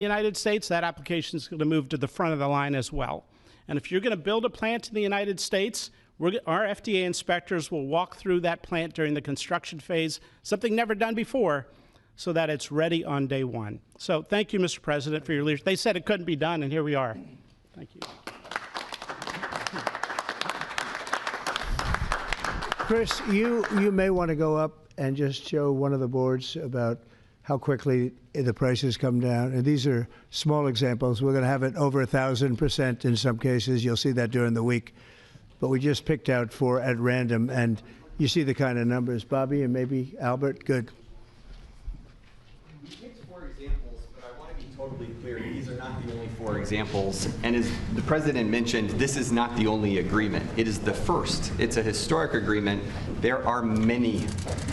United States, that application is going to move to the front of the line as well. And if you're going to build a plant in the United States, our FDA inspectors will walk through that plant during the construction phase, something never done before, so that it's ready on day one. So thank you, Mr. President, for your leadership. They said it couldn't be done, and here we are. Thank you. Chris, you may want to go up and just show one of the boards about how quickly the prices come down. And these are small examples. We're going to have it over 1,000% in some cases. You'll see that during the week. But we just picked out 4 at random, and you see the kind of numbers. Bobby and maybe Albert, good. We picked 4 examples, but I want to be totally clear. These are not the only 4 examples. And as the President mentioned, this is not the only agreement. It is the first. It's a historic agreement. There are many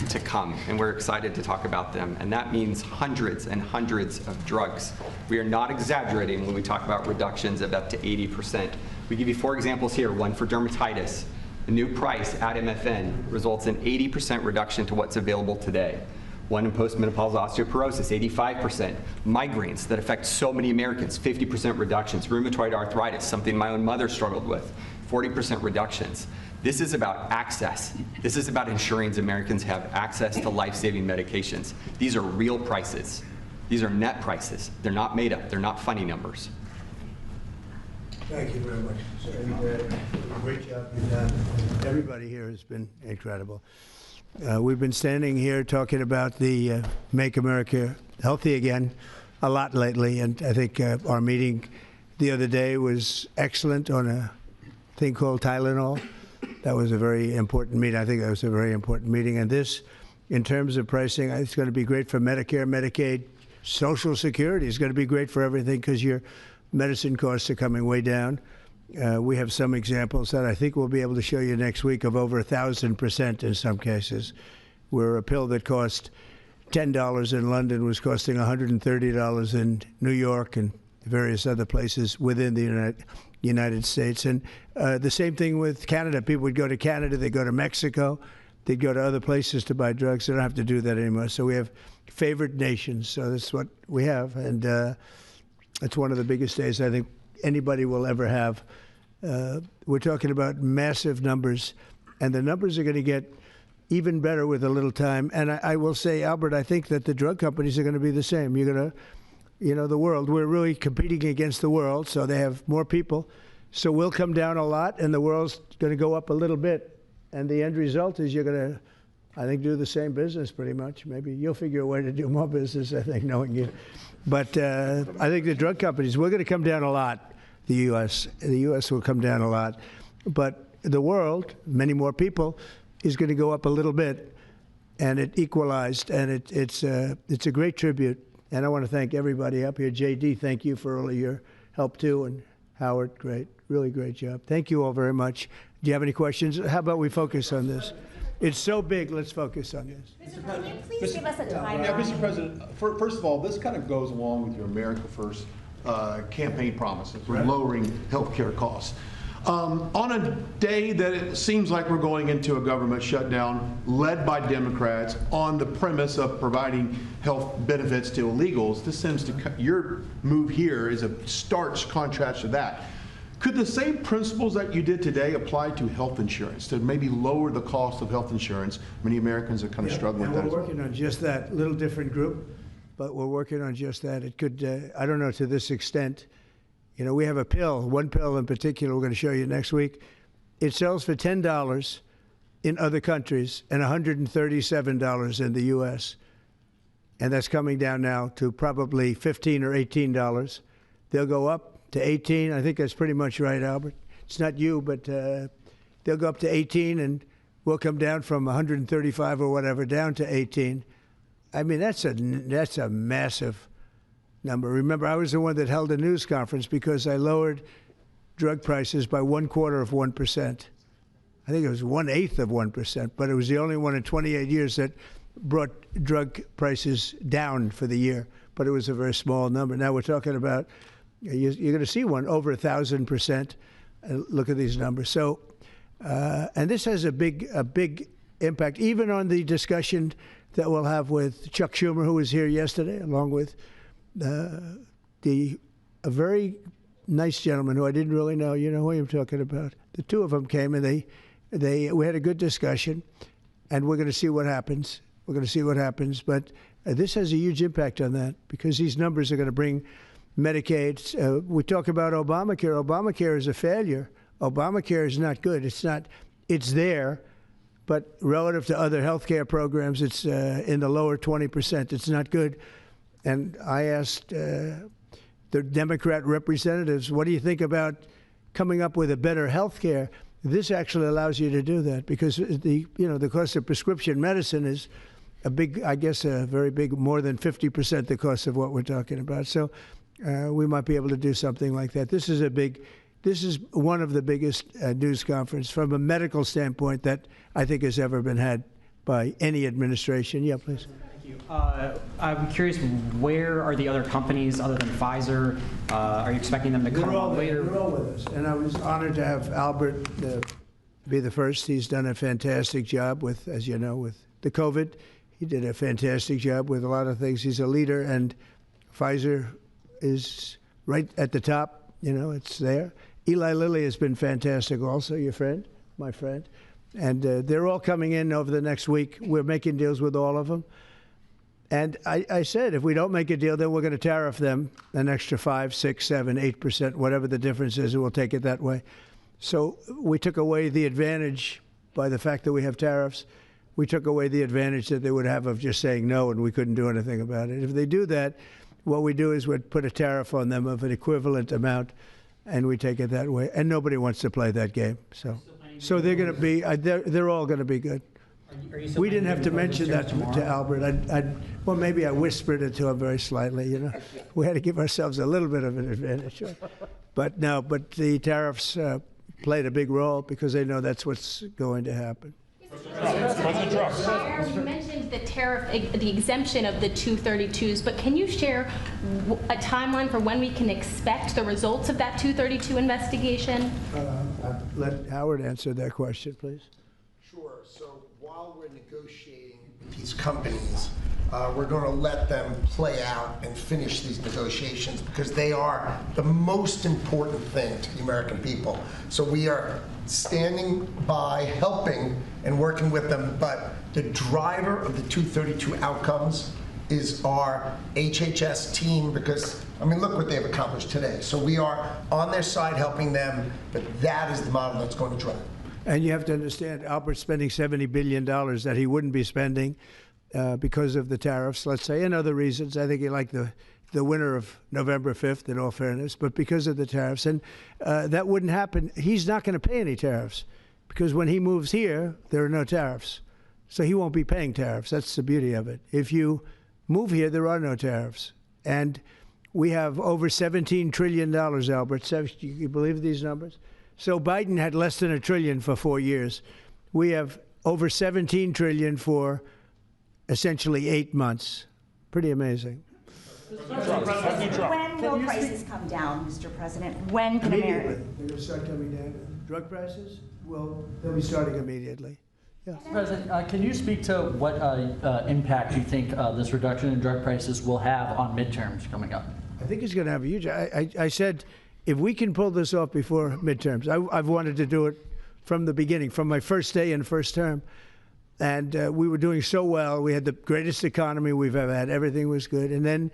to come, and we're excited to talk about them. And that means hundreds and hundreds of drugs. We are not exaggerating when we talk about reductions of up to 80%. We give you 4 examples here. One for dermatitis. The new price at MFN results in 80% reduction to what's available today. One in postmenopausal osteoporosis, 85%. Migraines that affect so many Americans, 50% reductions. Rheumatoid arthritis, something my own mother struggled with, 40% reductions. This is about access. This is about ensuring Americans have access to life-saving medications. These are real prices. These are net prices. They're not made up. They're not funny numbers. Thank you very much. Great job you've done. Everybody here has been incredible. We've been standing here talking about the Make America Healthy Again a lot lately, and I think our meeting the other day was excellent on a thing called Tylenol. That was a very important meeting. I think that was a very important meeting. And this, in terms of pricing, it's going to be great for Medicare, Medicaid, Social Security. It's going to be great for everything because your medicine costs are coming way down. We have some examples that I think we'll be able to show you next week of over 1,000% in some cases, where a pill that cost $10 in London was costing $130 in New York and various other places within the United States. And the same thing with Canada. People would go to Canada, they'd go to Mexico, they'd go to other places to buy drugs. They don't have to do that anymore. So we have favored nations. So that's what we have. And it's one of the biggest days I think anybody will ever have. We're talking about massive numbers, and the numbers are going to get even better with a little time. And I will say, Albert, I think that the drug companies are going to be the same. You're going to, you know, the world, we're really competing against the world, so they have more people. So we'll come down a lot, and the world's going to go up a little bit. And the end result is you're going to, I think, do the same business pretty much. Maybe you'll figure a way to do more business, I think, knowing you. But I think the drug companies, we're going to come down a lot, the U.S. will come down a lot. But the world, many more people, is going to go up a little bit. And it equalized, and it's a great tribute. And I want to thank everybody up here. J.D., thank you for all of your help, too. And Howard, great, really great job. Thank you all very much. Do you have any questions? How about we focus on this? It's so big, let's focus on this. Mr. President, please give us a timeline. Yeah, Mr. President, first of all, this kind of goes along with your America First campaign promises for lowering health care costs. On a day that it seems like we're going into a government shutdown led by Democrats on the premise of providing health benefits to illegals, this seems to, your move here is a stark contrast to that. Could the same principles that you did today apply to health insurance, to maybe lower the cost of health insurance? Many Americans are kind of struggling with that. We're working on just that, little different group, but we're working on just that. It could, I don't know to this extent. You know, we have a pill, one pill in particular we're going to show you next week. It sells for $10 in other countries and $137 in the U.S. And that's coming down now to probably $15 or $18. They'll go up to 18. I think that's pretty much right, Albert. It's not you, but they'll go up to 18, and we'll come down from 135 or whatever down to 18. I mean, that's a massive number. Remember, I was the one that held a news conference because I lowered drug prices by 1/4%. I think it was 1/8 of 1%, but it was the only one in 28 years that brought drug prices down for the year. But it was a very small number. Now we're talking about, you're going to see one over 1,000%. Look at these numbers. So, and this has a big impact, even on the discussion that we'll have with Chuck Schumer, who was here yesterday, along with a very nice gentleman who I didn't really know. You know who I'm talking about. The two of them came, and we had a good discussion, and we're going to see what happens. We're going to see what happens, but this has a huge impact on that because these numbers are going to bring Medicaid. We talk about Obamacare. Obamacare is a failure. Obamacare is not good. It's there, but relative to other health care programs, it's in the lower 20%. It's not good. And I asked the Democrat representatives, what do you think about coming up with a better health care? This actually allows you to do that because the cost of prescription medicine is a big, I guess, a very big, more than 50% the cost of what we're talking about. So we might be able to do something like that. This is one of the biggest news conferences from a medical standpoint that I think has ever been had by any administration. Yeah, please. Thank you. I'm curious, where are the other companies other than Pfizer? Are you expecting them to come on later? They're all with us. And I was honored to have Albert be the first. He's done a fantastic job with, as you know, with the COVID. He did a fantastic job with a lot of things. He's a leader, and Pfizer is right at the top. You know, it's there. Eli Lilly has been fantastic also, your friend, my friend. And they're all coming in over the next week. We're making deals with all of them. And I said, if we don't make a deal, then we're going to tariff them an extra 5, 6, 7, 8%, whatever the difference is, and we'll take it that way. So we took away the advantage by the fact that we have tariffs. We took away the advantage that they would have of just saying no, and we couldn't do anything about it. If they do that, what we do is we'd put a tariff on them of an equivalent amount, and we take it that way. And nobody wants to play that game. So they're going to be, they're all going to be good. We didn't have to mention that to Albert. Well, maybe I whispered it to him very slightly, you know. We had to give ourselves a little bit of an advantage. But no, but the tariffs played a big role because they know that's what's going to happen. President Trump. You mentioned the tariff, the exemption of the 232s, but can you share a timeline for when we can expect the results of that 232 investigation? Let Howard answer that question, please. Sure. So while we're negotiating with these companies, we're going to let them play out and finish these negotiations because they are the most important thing to the American people. So we are standing by, helping, and working with them. But the driver of the 232 outcomes is our HHS team because, I mean, look what they've accomplished today. So we are on their side helping them, but that is the model that's going to drive. And you have to understand, Albert's spending $70 billion that he wouldn't be spending because of the tariffs, let's say, and other reasons. I think he liked the winner of November 5th, in all fairness, but because of the tariffs. And that wouldn't happen. He's not going to pay any tariffs because when he moves here, there are no tariffs. So he won't be paying tariffs. That's the beauty of it. If you move here, there are no tariffs. And we have over $17 trillion, Albert. You believe these numbers? So Biden had less than $1 trillion for 4 years. We have over $17 trillion for essentially 8 months. Pretty amazing. When will prices come down, Mr. President? When can Immediately. America? They're going to start coming down. Drug prices? Well, they'll be starting immediately. Yeah. President, can you speak to what impact you think this reduction in drug prices will have on midterms coming up? I think it's going to have a huge. I said, if we can pull this off before midterms, I've wanted to do it from the beginning, from my first day in first term. And we were doing so well. We had the greatest economy we've ever had. Everything was good. And then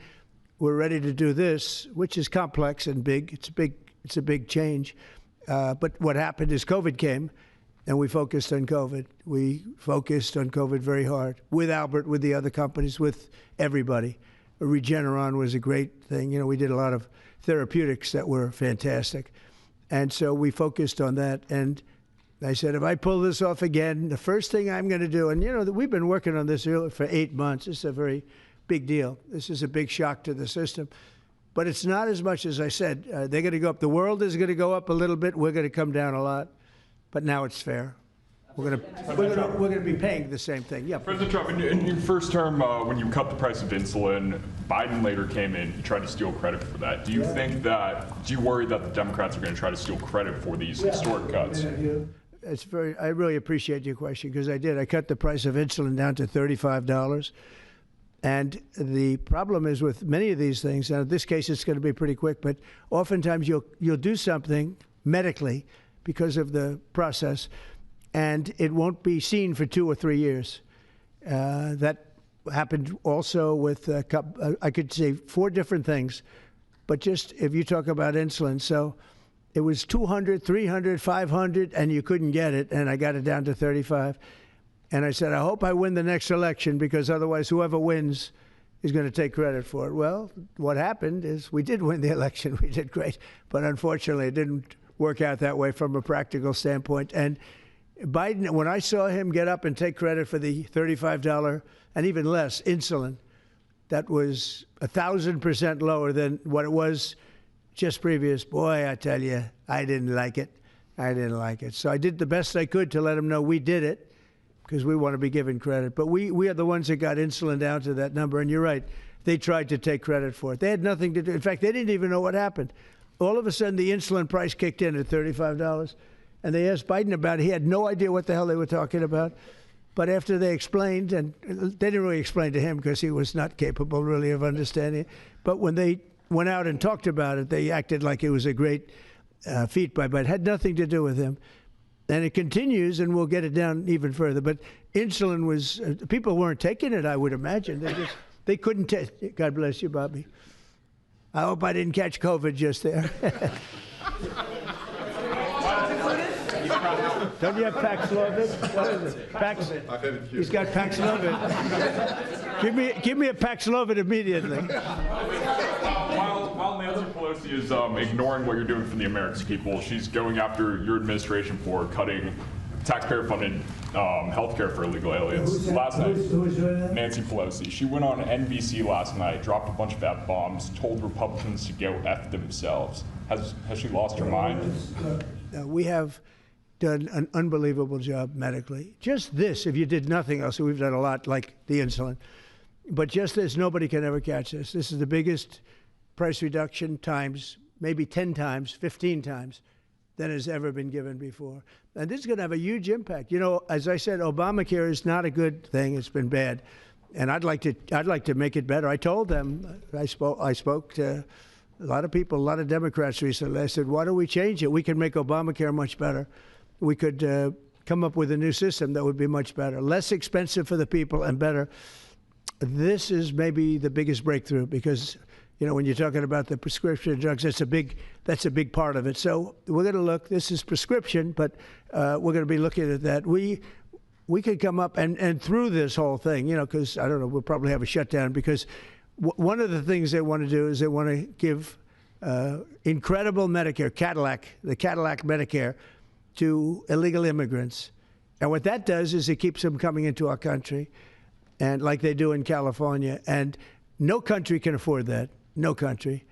we're ready to do this, which is complex and big. It's a big change. But what happened is COVID came, and we focused on COVID. We focused on COVID very hard with Albert, with the other companies, with everybody. Regeneron was a great thing. You know, we did a lot of therapeutics that were fantastic. And so we focused on that. And I said, if I pull this off again, the first thing I'm going to do, and you know, we've been working on this for 8 months. It's a very big deal. This is a big shock to the system. But it's not as much as I said. They're going to go up. The world is going to go up a little bit. We're going to come down a lot. But now it's fair. We're going to be paying the same thing. Yeah. President Trump, in your first term, when you cut the price of insulin, Biden later came in and tried to steal credit for that. Do you worry that the Democrats are going to try to steal credit for these historic cuts? I really appreciate your question because I did. I cut the price of insulin down to $35. And the problem is with many of these things, and in this case it's going to be pretty quick, but oftentimes you'll do something medically because of the process, and it won't be seen for 2 or 3 years. That happened also with, I could say 4 different things, but just if you talk about insulin, so it was 200, 300, 500, and you couldn't get it, and I got it down to 35. And I said, I hope I win the next election, because otherwise whoever wins is going to take credit for it. Well, what happened is we did win the election. We did great. But unfortunately, it didn't work out that way from a practical standpoint. And Biden, when I saw him get up and take credit for the $35 and even less insulin, that was 1,000% lower than what it was just previous. Boy, I tell you, I didn't like it. I didn't like it. So I did the best I could to let him know we did it, because we want to be given credit. But we are the ones that got insulin down to that number. And you're right, they tried to take credit for it. They had nothing to do. In fact, they didn't even know what happened. All of a sudden, the insulin price kicked in at $35. And they asked Biden about it. He had no idea what the hell they were talking about. But after they explained, and they didn't really explain to him because he was not capable really of understanding it. But when they went out and talked about it, they acted like it was a great feat by Biden. It had nothing to do with him. And it continues, and we'll get it down even further. But insulin was, people weren't taking it, I would imagine. They couldn't take it. God bless you, Bobby. I hope I didn't catch COVID just there. Don't you have Paxlovid? What is it? Pax? He's got Paxlovid. Give me a Paxlovid immediately. While Nancy Pelosi is ignoring what you're doing for the American people, she's going after your administration for cutting taxpayer-funded health care for illegal aliens. Last night, Who's doing that? Nancy Pelosi. She went on NBC last night, dropped a bunch of F-bombs, told Republicans to go F themselves. Has she lost her mind? We have done an unbelievable job medically. Just this, if you did nothing else, we've done a lot like the insulin, but just this, nobody can ever catch this. This is the biggest price reduction times, maybe 10 times, 15 times than has ever been given before. And this is going to have a huge impact. You know, as I said, Obamacare is not a good thing. It's been bad. And I'd like to make it better. I told them, I spoke to a lot of people, a lot of Democrats recently. I said, why don't we change it? We can make Obamacare much better. We could come up with a new system that would be much better, less expensive for the people and better. This is maybe the biggest breakthrough, because, you know, when you're talking about the prescription drugs, that's a big part of it. So we're going to look. This is prescription, but we're going to be looking at that. We could come up and through this whole thing, you know, because I don't know, we'll probably have a shutdown, because one of the things they want to do is they want to give incredible Medicare, the Cadillac Medicare, to illegal immigrants. And what that does is it keeps them coming into our country, and like they do in California. And no country can afford that. No country.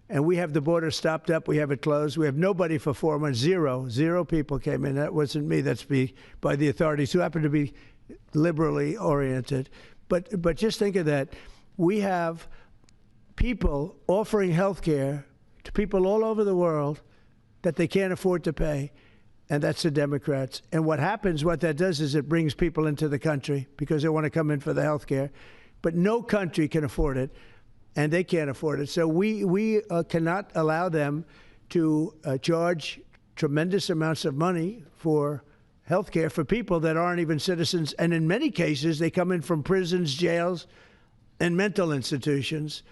And we have the border stopped up. We have it closed. We have nobody for 4 months. Zero people came in. That wasn't me. That's by the authorities, who happen to be liberally oriented. But just think of that. We have people offering health care to people all over the world that they can't afford to pay. And that's the Democrats. And what that does is it brings people into the country because they want to come in for the health care. But no country can afford it, and they can't afford it. So we cannot allow them to charge tremendous amounts of money for health care for people that aren't even citizens. And in many cases, they come in from prisons, jails, and mental institutions.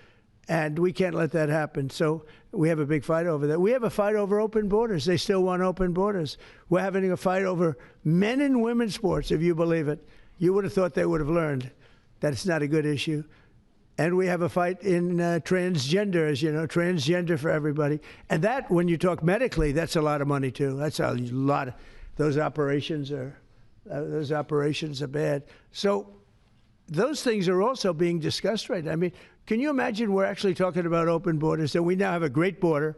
And we can't let that happen. So we have a big fight over that. We have a fight over open borders. They still want open borders. We're having a fight over men and women's sports, if you believe it. You would have thought they would have learned that it's not a good issue. And we have a fight in transgender, as you know, transgender for everybody. And that, when you talk medically, that's a lot of money, too. That's a lot. Those operations are bad. So those things are also being discussed right now. I mean, can you imagine we're actually talking about open borders, and we now have a great border,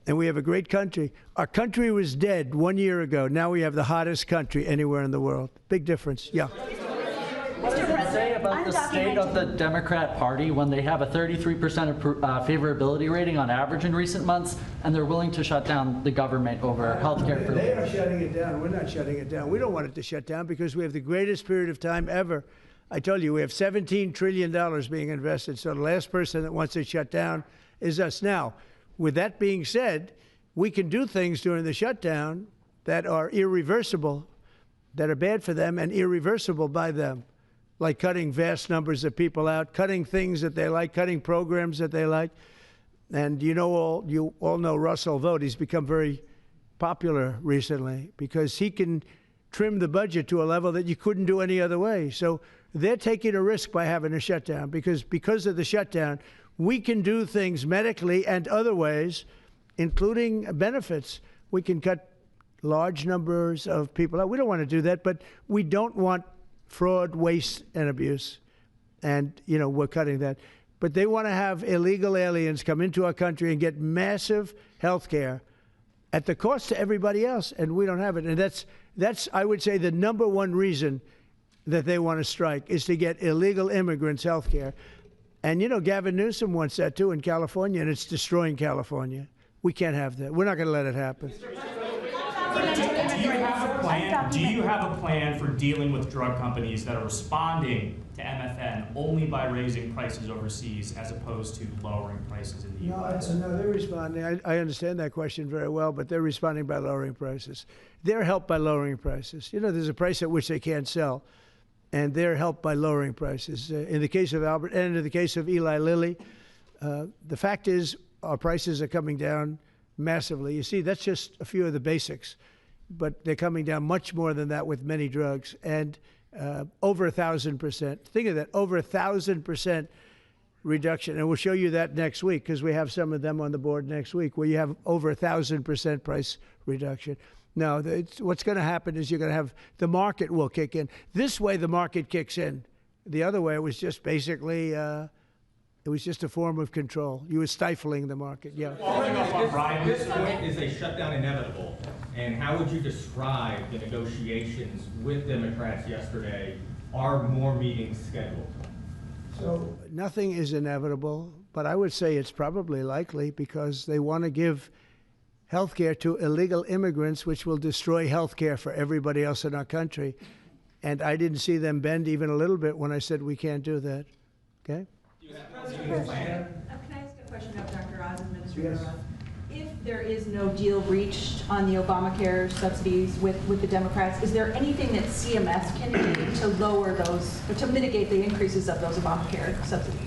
and we have a great country. Our country was dead 1 year ago. Now we have the hottest country anywhere in the world. Big difference. Yeah. What does it say about the state of the Democrat Party when they have a 33% favorability rating on average in recent months, and they're willing to shut down the government over health care for They are shutting it down. We're not shutting it down. We don't want it to shut down because we have the greatest period of time ever I told you we have $17 trillion being invested. So the last person that wants to shut down is us. Now, with that being said, we can do things during the shutdown that are irreversible, that are bad for them and irreversible by them, like cutting vast numbers of people out, cutting things that they like, cutting programs that they like. And you all know Russell Vought. He's become very popular recently because he can trim the budget to a level that you couldn't do any other way. So they're taking a risk by having a shutdown because of the shutdown, we can do things medically and other ways, including benefits. We can cut large numbers of people out. We don't want to do that, but we don't want fraud, waste, and abuse. And, we're cutting that. But they want to have illegal aliens come into our country and get massive health care at the cost to everybody else, and we don't have it. And that's I would say, the number one reason that they want to strike is to get illegal immigrants health care. And, Gavin Newsom wants that, too, in California, and it's destroying California. We can't have that. We're not going to let it happen. Do you have a plan for dealing with drug companies that are responding to MFN only by raising prices overseas as opposed to lowering prices in the U.S.? No, they're responding. I understand that question very well, but they're responding by lowering prices. They're helped by lowering prices. There's a price at which they can't sell, and they're helped by lowering prices. In the case of Albert and in the case of Eli Lilly, the fact is our prices are coming down massively. You see, that's just a few of the basics, but they're coming down much more than that with many drugs, and over 1,000%. Think of that, over 1,000% reduction. And we'll show you that next week because we have some of them on the board next week where you have over 1,000% price reduction. No, what's going to happen is you're going to have the market will kick in. This way, the market kicks in. The other way, it was just basically it was just a form of control. You were stifling the market. Yeah. At this point, is a shutdown inevitable? And how would you describe the negotiations with Democrats yesterday? Are more meetings scheduled? So nothing is inevitable, but I would say it's probably likely because they want to give health care to illegal immigrants, which will destroy health care for everybody else in our country. And I didn't see them bend even a little bit when I said we can't do that. Okay? Can I ask a question of Dr. Oz, Administrator Oz? If there is no deal reached on the Obamacare subsidies with the Democrats, is there anything that CMS can do to lower those, or to mitigate the increases of those Obamacare subsidies?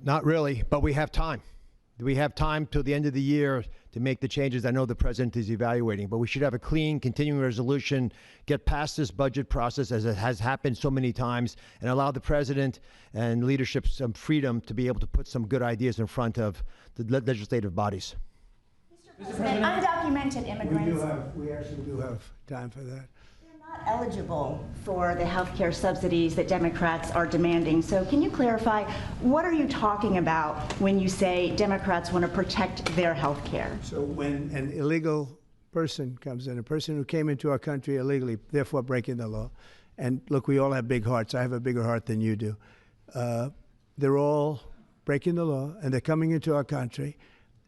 Not really, but we have time. We have time till the end of the year to make the changes I know the president is evaluating, but we should have a clean, continuing resolution, get past this budget process as it has happened so many times, and allow the president and leadership some freedom to be able to put some good ideas in front of the legislative bodies. Mr. President, undocumented immigrants. We actually do have time for that. Not eligible for the health care subsidies that Democrats are demanding. So can you clarify, what are you talking about when you say Democrats want to protect their health care? So when an illegal person comes in, a person who came into our country illegally, therefore breaking the law, and look, we all have big hearts. I have a bigger heart than you do. They're all breaking the law, and they're coming into our country.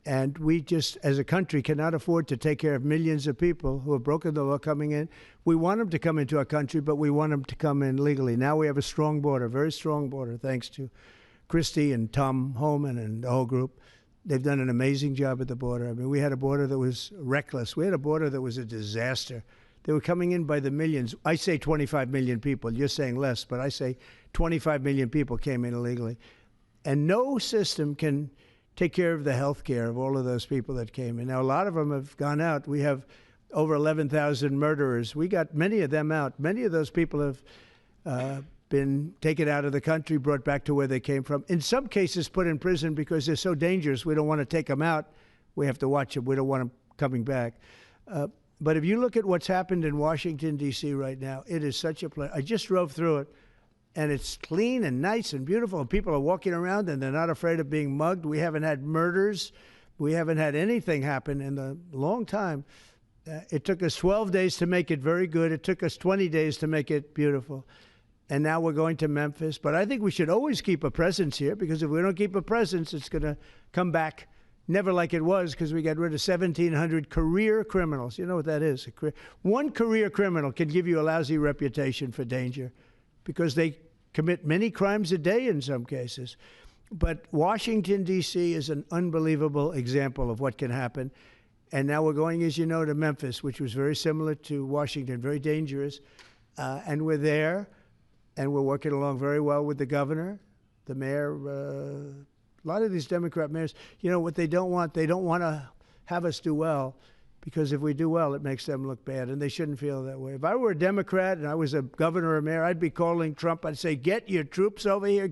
And we just, as a country, cannot afford to take care of millions of people who have broken the law coming in. We want them to come into our country, but we want them to come in legally. Now we have a strong border, very strong border, thanks to Christie and Tom Homan and the whole group. They've done an amazing job at the border. I mean, we had a border that was reckless. We had a border that was a disaster. They were coming in by the millions. I say 25 million people. You're saying less, but I say 25 million people came in illegally. And no system can take care of the health care of all of those people that came in. Now, a lot of them have gone out. We have over 11,000 murderers. We got many of them out. Many of those people have been taken out of the country, brought back to where they came from. In some cases, put in prison because they're so dangerous. We don't want to take them out. We have to watch them. We don't want them coming back. But if you look at what's happened in Washington, D.C. right now, it is such a place. I just drove through it. And it's clean and nice and beautiful, and people are walking around and they're not afraid of being mugged. We haven't had murders. We haven't had anything happen in a long time. It took us 12 days to make it very good. It took us 20 days to make it beautiful. And now we're going to Memphis. But I think we should always keep a presence here, because if we don't keep a presence, it's going to come back never like it was, because we got rid of 1,700 career criminals. You know what that is? One career criminal can give you a lousy reputation for danger. because they commit many crimes a day in some cases. But Washington, D.C. is an unbelievable example of what can happen. And now we're going, as you know, to Memphis, which was very similar to Washington, very dangerous. And we're there, and we're working along very well with the governor, the mayor. A lot of these Democrat mayors, you know, what they don't want to have us do well, because if we do well, it makes them look bad, and they shouldn't feel that way. If I were a Democrat and I was a governor or mayor, I'd be calling Trump. I'd say, get your troops over here,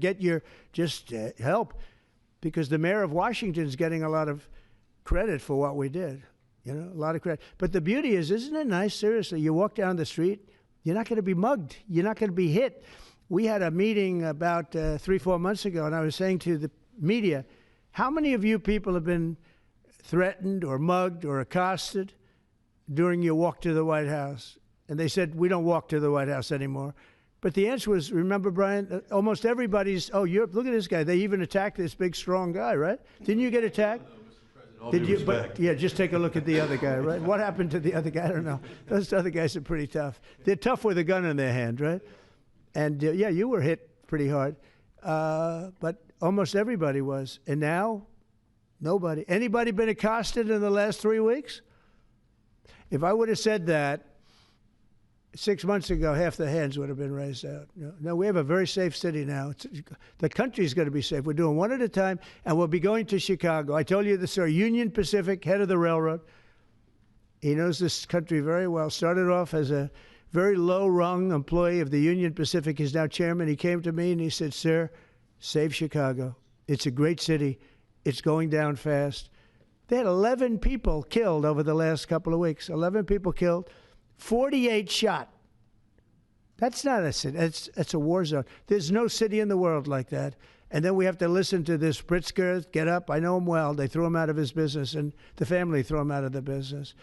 just help, because the mayor of Washington is getting a lot of credit for what we did, you know, a lot of credit. But the beauty is, isn't it nice, seriously, you walk down the street, you're not going to be mugged, you're not going to be hit. We had a meeting about 3-4 months ago, and I was saying to the media, how many of you people have been threatened or mugged or accosted during your walk to the White House? And they said, we don't walk to the White House anymore. But the answer was, remember, Brian, almost everybody's, oh, look at this guy. They even attacked this big, strong guy, right? Didn't you get attacked? Did you? But yeah, just take a look at the other guy, right? What happened to the other guy? I don't know. Those other guys are pretty tough. They're tough with a gun in their hand, right? And yeah, you were hit pretty hard. But almost everybody was. And now, nobody. Anybody been accosted in the last 3 weeks? If I would have said that 6 months ago, half the hands would have been raised out. No, we have a very safe city now. The country's going to be safe. We're doing one at a time, and we'll be going to Chicago. I told you this, our Union Pacific, head of the railroad. He knows this country very well. Started off as a very low-rung employee of the Union Pacific. He's now chairman. He came to me and he said, sir, save Chicago. It's a great city. It's going down fast. They had 11 people killed over the last couple of weeks. 11 people killed, 48 shot. That's not a city. It's a war zone. There's no city in the world like that. And then we have to listen to this Pritzker get up. I know him well. They threw him out of his business, and the family threw him out of the business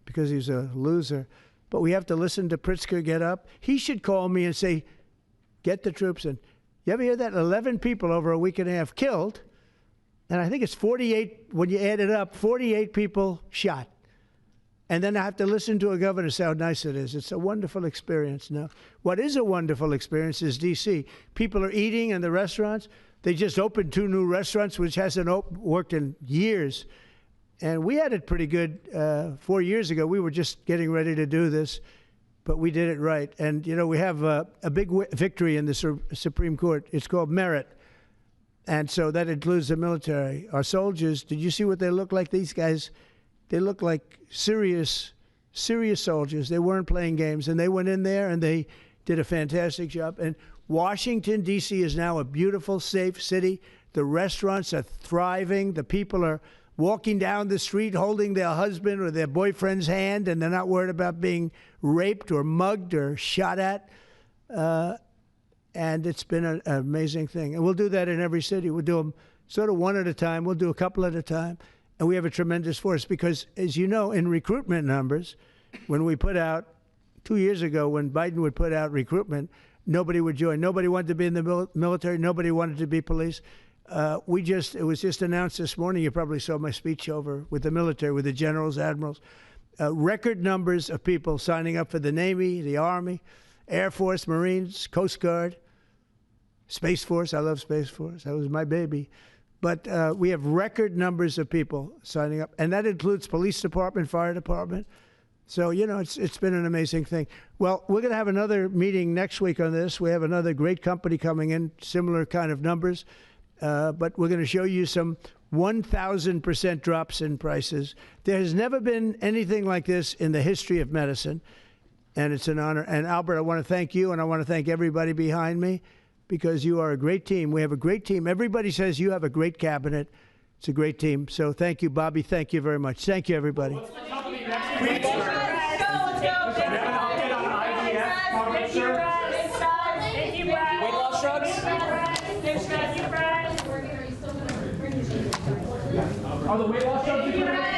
because he's a loser. But we have to listen to Pritzker get up. He should call me and say, get the troops in. You ever hear that? 11 people over a week and a half killed. And I think it's 48, when you add it up, 48 people shot. And then I have to listen to a governor say how nice it is. It's a wonderful experience. Now, what is a wonderful experience is D.C. People are eating in the restaurants. They just opened 2 new restaurants, which hasn't worked in years. And we had it pretty good 4 years ago. We were just getting ready to do this, but we did it right. And, you know, we have a big victory in the Supreme Court. It's called merit. And so that includes the military. Our soldiers, did you see what they look like? These guys, they look like serious soldiers. They weren't playing games. And they went in there and they did a fantastic job. And Washington, D.C. is now a beautiful, safe city. The restaurants are thriving. The people are walking down the street holding their husband or their boyfriend's hand, and they're not worried about being raped or mugged or shot at. And it's been an amazing thing. And we'll do that in every city. We'll do them sort of one at a time. We'll do a couple at a time. And we have a tremendous force because, as you know, in recruitment numbers, when we put out, 2 years ago, when Biden would put out recruitment, nobody would join. Nobody wanted to be in the military. Nobody wanted to be police. It was just announced this morning. You probably saw my speech over with the military, with the generals, admirals. Record numbers of people signing up for the Navy, the Army, Air Force, Marines, Coast Guard, Space Force. I love Space Force. That was my baby. But we have record numbers of people signing up, and that includes police department, fire department. So, you know, it's been an amazing thing. Well, we're going to have another meeting next week on this. We have another great company coming in, similar kind of numbers. But we're going to show you some 1,000% drops in prices. There has never been anything like this in the history of medicine, and it's an honor. And Albert, I want to thank you, and I want to thank everybody behind me, because you are a great team. We have a great team. Everybody says you have a great cabinet. It's a great team. So thank you, Bobby. Thank you very much. Thank you, everybody. What's the company next week, sir? An update on IVF coverage, sir? Thank you, Brad. Weight loss drugs? Thank you, Brad. Are the weight loss drugs?